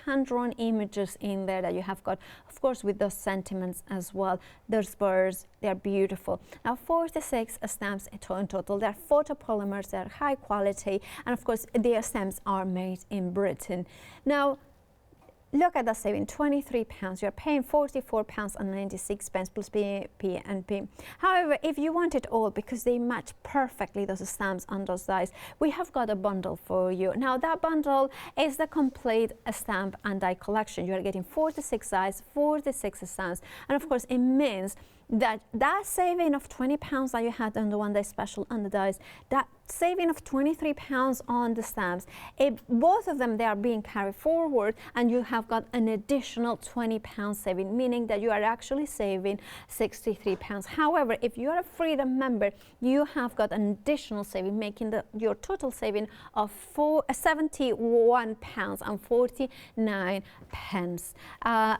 hand-drawn images in there that you have got, of course, with those sentiments as well. There's birds, they are beautiful. Now, 46 stamps in total. They're photopolymers, they're high quality, and of course their stamps are made in Britain. Now, look at that saving, £23. You're paying £44.96 plus P&P. However, if you want it all, because they match perfectly those stamps on those dies, we have got a bundle for you. Now, that bundle is the complete stamp and die collection. You are getting 46 dies, 46 stamps, and of course, it means that saving of £20 that you had on the one day special on the dies, that saving of £23 on the stamps, both of them, they are being carried forward, and you have got an additional £20 saving, meaning that you are actually saving £63. However, if you are a Freedom member, you have got an additional saving, making your total saving of £71.49.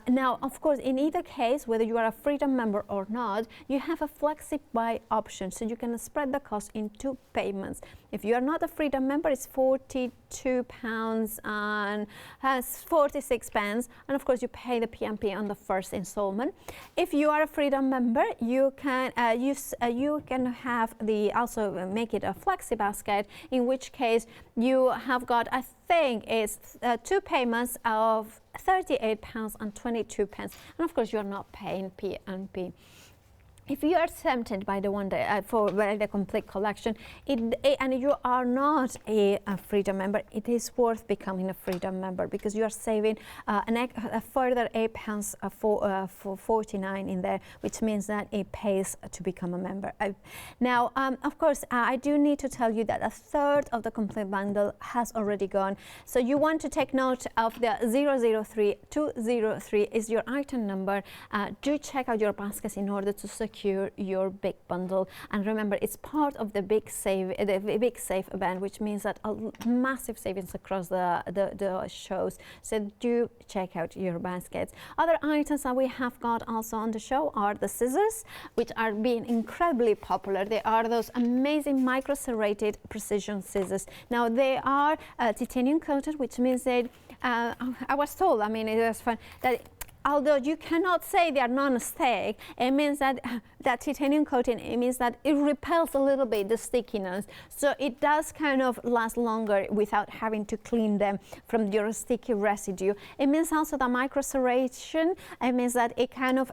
Now, of course, in either case, whether you are a Freedom member or not, you have a flexi buy option, so you can spread the cost in 2 payments. If you are not a Freedom member, it's £42 and has 46 pence, and of course you pay the P&P on the first installment. If you are a Freedom member, you can have also make it a flexi basket, in which case you have got, I think it's 2 payments of £38.22, and of course you are not paying P&P. If you are tempted by the one day for the complete collection, and you are not a Freedom member, it is worth becoming a Freedom member, because you are saving a further £8 for 49 in there, which means that it pays to become a member. Now, of course, I do need to tell you that a third of the complete bundle has already gone. So you want to take note of the 003203 is your item number. Do check out your baskets in order to secure secure your big bundle. And remember, it's part of the big save event, which means that massive savings across the shows. So do check out your baskets. Other items that we have got also on the show are the scissors, which are being incredibly popular. They are those amazing micro-serrated precision scissors. Now they are titanium coated, which means that I was told, I mean, it was fun, that although you cannot say they are non-stick, it means that that titanium coating, it means that it repels a little bit the stickiness. So it does kind of last longer without having to clean them from your sticky residue. It means also the micro-serration, it means that it kind of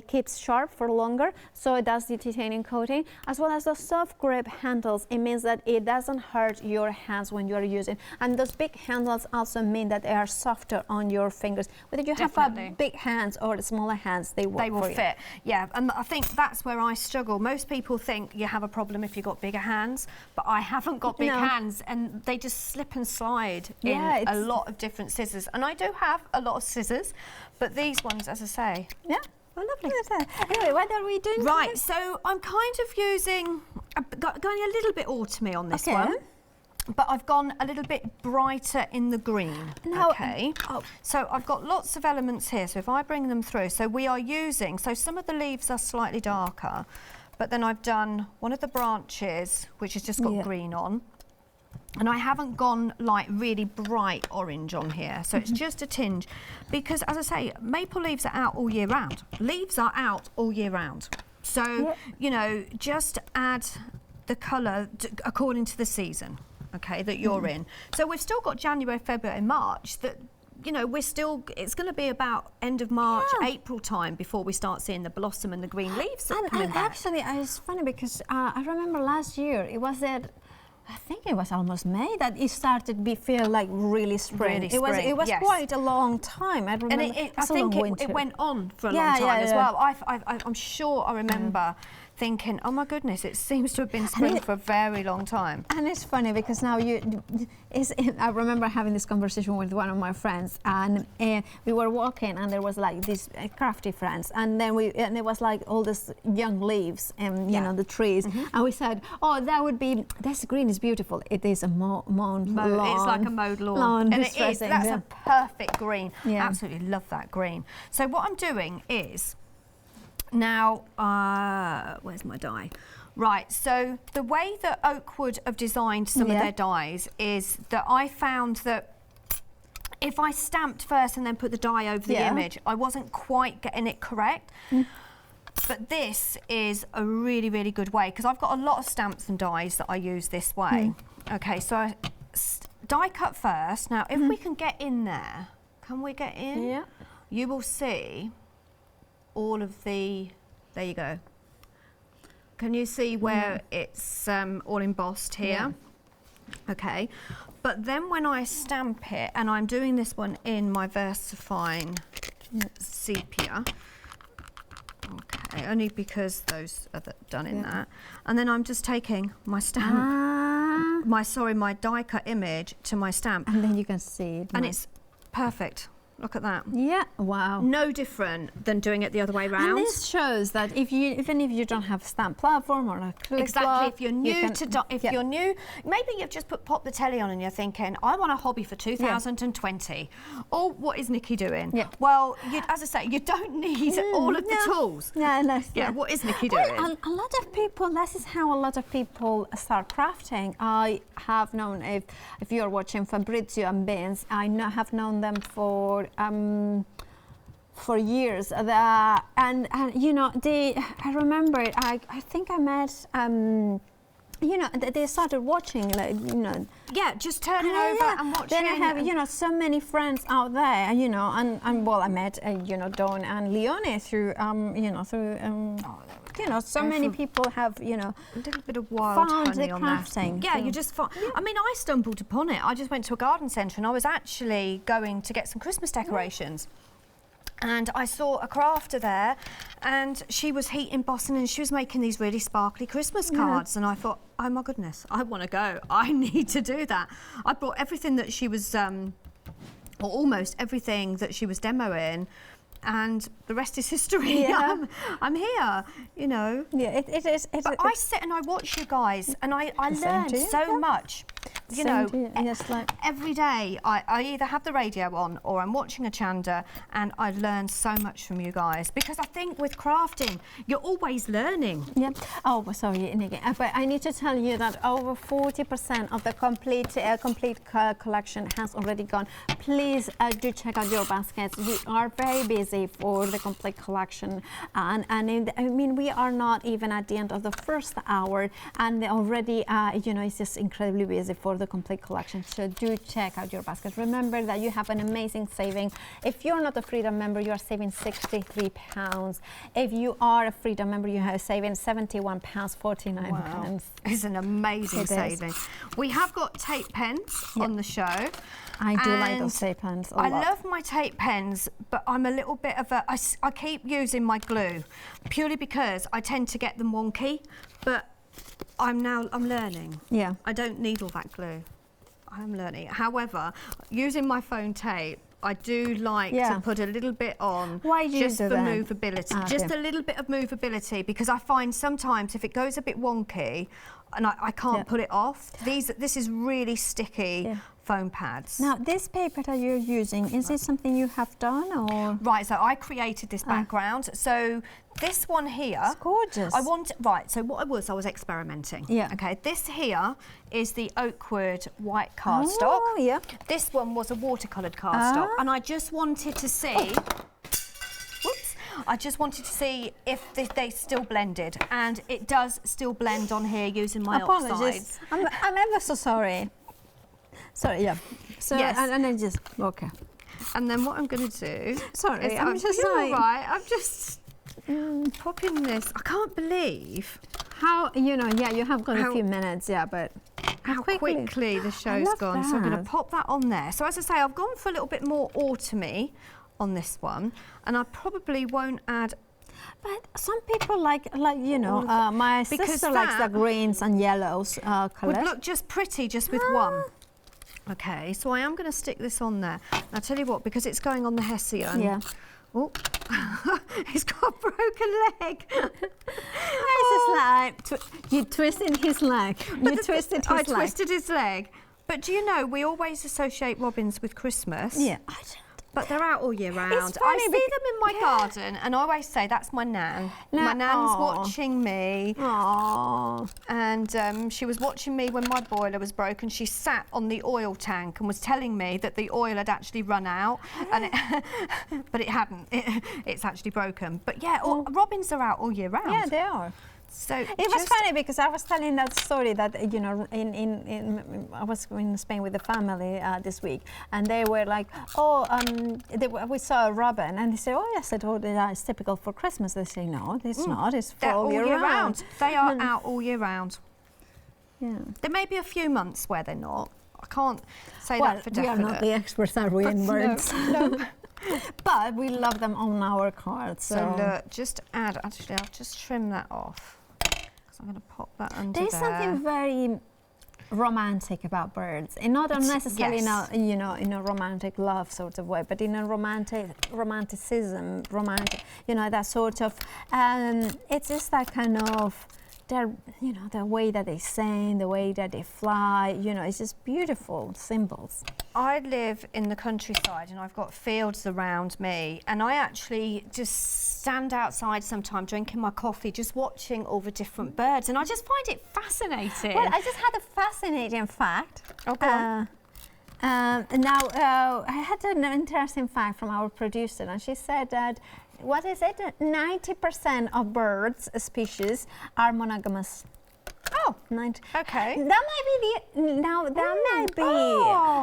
keeps sharp for longer, so it does the titanium coating, as well as the soft grip handles. It means that it doesn't hurt your hands when you are using. And those big handles also mean that they are softer on your fingers. Whether you have big hands or the smaller hands, they will fit. Yeah, and I think that's where I struggle. Most people think you have a problem if you've got bigger hands, but I haven't got big hands, and they just slip and slide in a lot of different scissors. And I do have a lot of scissors, but these ones, as I say, well, lovely. Anyway, what are we doing? Right, so I'm kind of using, going a little bit autumny on this one. But I've gone a little bit brighter in the green, So I've got lots of elements here, so if I bring them through, so we are using, so some of the leaves are slightly darker, but then I've done one of the branches, which has just got green on, and I haven't gone like really bright orange on here, so it's just a tinge, because as I say, maple leaves are out all year round. Leaves are out all year round. So, you know, just add the colour according to the season. That you're in. So we've still got January, February, March that, you know, it's going to be about end of March, April time before we start seeing the blossom and the green leaves coming back. Actually, it's funny because I remember last year, it was I think it was almost May that it started to feel like really spring. It was quite a long time. I remember. And I think it went on for a long time as well. I'm sure I remember thinking, oh my goodness, it seems to have been spring for a very long time. And it's funny because now I remember having this conversation with one of my friends, and we were walking, and there was like these crafty friends, and then and there was like all this young leaves and you know, the trees, and we said, oh, this green is beautiful. It is a mown lawn. It's like a mowed lawn. And it is. That's a perfect green. Yeah. Absolutely love that green. So what I'm doing is, now, where's my die? Right, so the way that Oakwood have designed some of their dies is that I found that if I stamped first and then put the die over the image, I wasn't quite getting it correct. But this is a really, really good way, because I've got a lot of stamps and dies that I use this way. Okay, so I die cut first. Now, if we can get in there, can we get in? Yeah. You will see all of the, there you go. Can you see where it's all embossed here? Yeah. Okay, but then when I stamp it, and I'm doing this one in my VersaFine sepia, okay, only because those are done in that, and then I'm just taking my stamp, my die cut image to my stamp, and then you can see it, and it's perfect. Look at that. Yeah, wow. No different than doing it the other way round. And this shows that even if you don't have stamp platform or a click block, if you're new you're new, maybe you've just popped the telly on and you're thinking, I want a hobby for 2020. Or what is Nikki doing? Yeah. Well, as I say, you don't need all of the tools. Yeah, what is Nikki doing? Well, a lot of people, this is how a lot of people start crafting. I have known, if you're watching Fabrizio and Vince, I have known them for years, and you know, I remember I think I met you know, they started watching, like, you know, just turning over and watching. Then I have, you know, so many friends out there, you know, and well, I met you know, Dawn and Leone through you know, through you know, so many people have, you know, a little bit of wild honey on crafting. Yeah, you just find. I mean, I stumbled upon it. I just went to a garden centre and I was actually going to get some Christmas decorations. And I saw a crafter there, and she was heat embossing, and she was making these really sparkly Christmas cards. And I thought, oh my goodness, I want to go. I need to do that. I brought everything that she was, or almost everything that she was demoing, and the rest is history. Yeah. I'm here, you know. Yeah, it is. But I sit and I watch you guys, and I learn so much. You know, every day I either have the radio on or I'm watching Hochanda, and I learn so much from you guys, because I think with crafting you're always learning. Yeah. Oh, sorry, Nikki, but I need to tell you that over 40% of the complete collection has already gone. Please do check out your baskets. We are very busy for the complete collection, and I mean, we are not even at the end of the first hour, and already you know, it's just incredibly busy for the complete collection. So do check out your basket. Remember that you have an amazing saving. If you're not a Freedom member, you are saving £63. If you are a Freedom member, you are saving £71.49. Wow. It's an amazing saving. We have got tape pens on the show. I do like those tape pens a lot. I love my tape pens, but I'm a little bit of a... I keep using my glue, purely because I tend to get them wonky, but I'm learning. Yeah. I don't need all that glue. I'm learning. However, using my foam tape, I do like to put a little bit on. Why do you just do for that? movability. Just a little bit of movability, because I find sometimes if it goes a bit wonky and I can't pull it off, this is really sticky foam pads. Now, this paper that you're using, is this something you have done, or? Right, so I created this background. So this one here, it's gorgeous. So what I was experimenting. Yeah. Okay, this here is the Oakwood white cardstock. Oh, yeah. This one was a watercoloured cardstock, and I just wanted to see. I just wanted to see if they still blended, and it does still blend on here using my oxides. I'm ever so sorry. Sorry, yeah. So, and then just, okay. And then what I'm going to do... Sorry, I'm just like... All right, I'm just popping this. I can't believe... How, you know, you have got a few minutes, but... How quickly the show's gone. So I'm going to pop that on there. So as I say, I've gone for a little bit more autumny on this one, and I probably won't add... But some people like you know, my sister likes the greens and yellows colour. Would look just pretty just with one. Okay, so I am going to stick this on there. I'll tell you what, because it's going on the Hessian. Yeah. Oh, he's got a broken leg. You twisted his leg. I twisted his leg. But do you know, we always associate robins with Christmas. Yeah. But they're out all year round. It's funny, I see them in my garden, and I always say that's my nan. My nan's watching me. Aww. And she was watching me when my boiler was broken. She sat on the oil tank and was telling me that the oil had actually run out, and but it hadn't. It's actually broken. But yeah, robins are out all year round. Yeah, they are. So it was funny because I was telling that story that, you know, I was in Spain with the family this week, and they were like, we saw a robin, and they said, oh, yes, it's typical for Christmas. They say, no, it's not. It's for all year round. They are out all year round. Yeah. There may be a few months where they're not. I can't say that for definite. We are not the experts, are we, in birds? No. But we love them on our cards. So look, just add. Actually, I'll just trim that off. I'm going to pop that under there. There's something very romantic about birds, and not necessarily in a romantic love sort of way, but in a romanticism, you know, that sort of. It's just that kind of. The way that they sing, the way that they fly, you know, it's just beautiful symbols. I live in the countryside and I've got fields around me, and I actually just stand outside sometime drinking my coffee, just watching all the different birds, and I just find it fascinating. Well, I just had a fascinating fact. Oh, go on. I had an interesting fact from our producer, and she said that 90% of birds species are monogamous. Oh, 90. Okay. That might be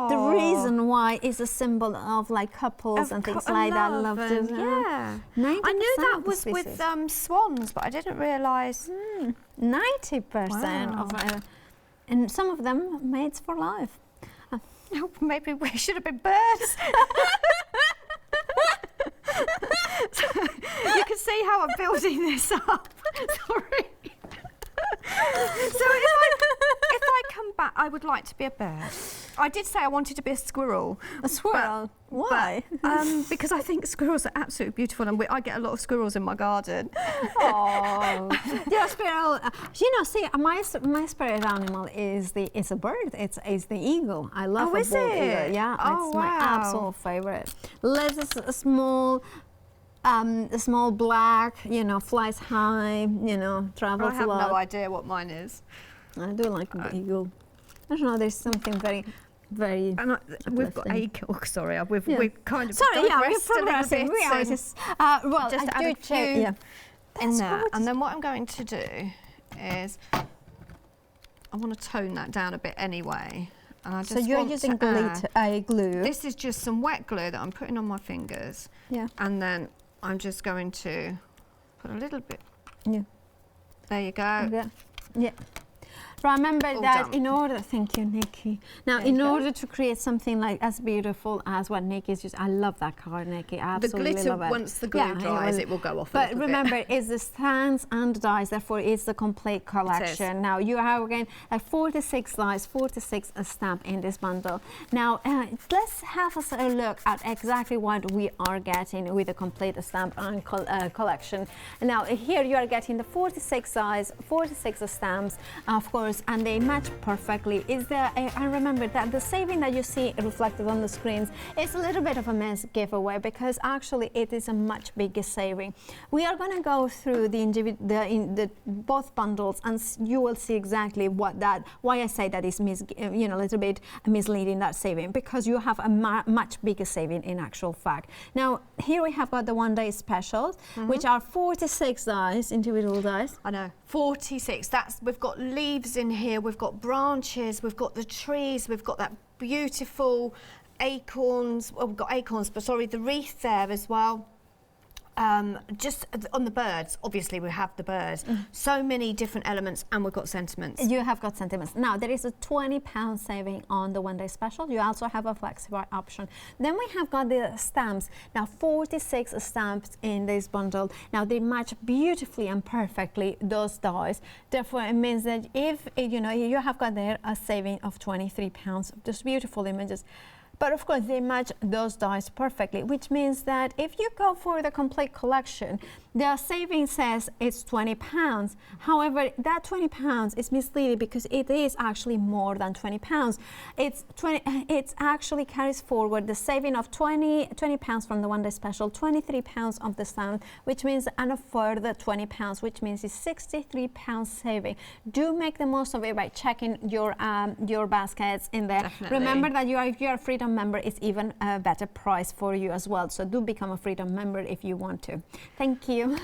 the reason why it's a symbol of like couples and things like that. Love yeah. I knew that was with swans, but I didn't realise. 90% of, and some of them mates for life. Maybe we should have been birds. You can see how I'm building this up. Sorry. So if I come back, I would like to be a bird. I did say I wanted to be a squirrel. A squirrel? Why? Because I think squirrels are absolutely beautiful, and I get a lot of squirrels in my garden. Oh, yeah, squirrel. You know, see, my spirit animal is a bird. It's the eagle. I love a bald eagle. Yeah, it's my absolute favorite. Lives a small black, you know, flies high, you know, travels a lot. I have no idea what mine is. I do like the eagle. I don't know. There's something very. We've got sorry, we've kind of we're digressed progressing. We are just well, just I do check in there, and then what I'm going to do is I want to tone that down a bit anyway. And I just so you're using glue. This is just some wet glue that I'm putting on my fingers. Yeah. And then I'm just going to put a little bit. Yeah. There you go. Yeah. Yeah. Remember that in order, thank you, Nikki. Now, in order to create something like as beautiful as what Nikki's used, I love that card, Nikki. I absolutely love it. The glitter, once the glue dries, it will go off. But remember, it's the stands and the dies, therefore, it's the complete collection. Now, you have again 46 dies, 46 stamp in this bundle. Now, let's have a look at exactly what we are getting with the complete stamp and collection. Now, here you are getting the 46 dies, 46 stamps, of course. And they match perfectly. I remember that the saving that you see reflected on the screens is a little bit of a mess giveaway because actually it is a much bigger saving. We are going to go through the both bundles and you will see exactly why I say that is a little bit misleading, that saving, because you have a much bigger saving in actual fact. Now here we have got the one day specials, which are 46 dies, individual dies. I know, 46. We've got leaves in here, we've got branches, we've got the trees, we've got that beautiful acorns, well, we've got acorns, but sorry, the wreath there as well. Just on the birds, obviously we have the birds. So many different elements, and we've got sentiments. You have got sentiments. Now there is a £20 saving on the one day special. You also have a flexible option. Then we have got the stamps. Now 46 stamps in this bundle. Now they match beautifully and perfectly those dies. Therefore it means that if you have got there a saving of £23, just beautiful images. But of course, they match those dies perfectly, which means that if you go for the complete collection, the saving says it's £20. However, that £20 is misleading because it is actually more than £20. It actually carries forward the saving of £20 from the one day special, £23 of the stamp, which means and a further £20, which means it's £63 saving. Do make the most of it by checking your baskets in there. Definitely. Remember that if you're a Freedom member, it's even a better price for you as well. So do become a Freedom member if you want to. Thank you.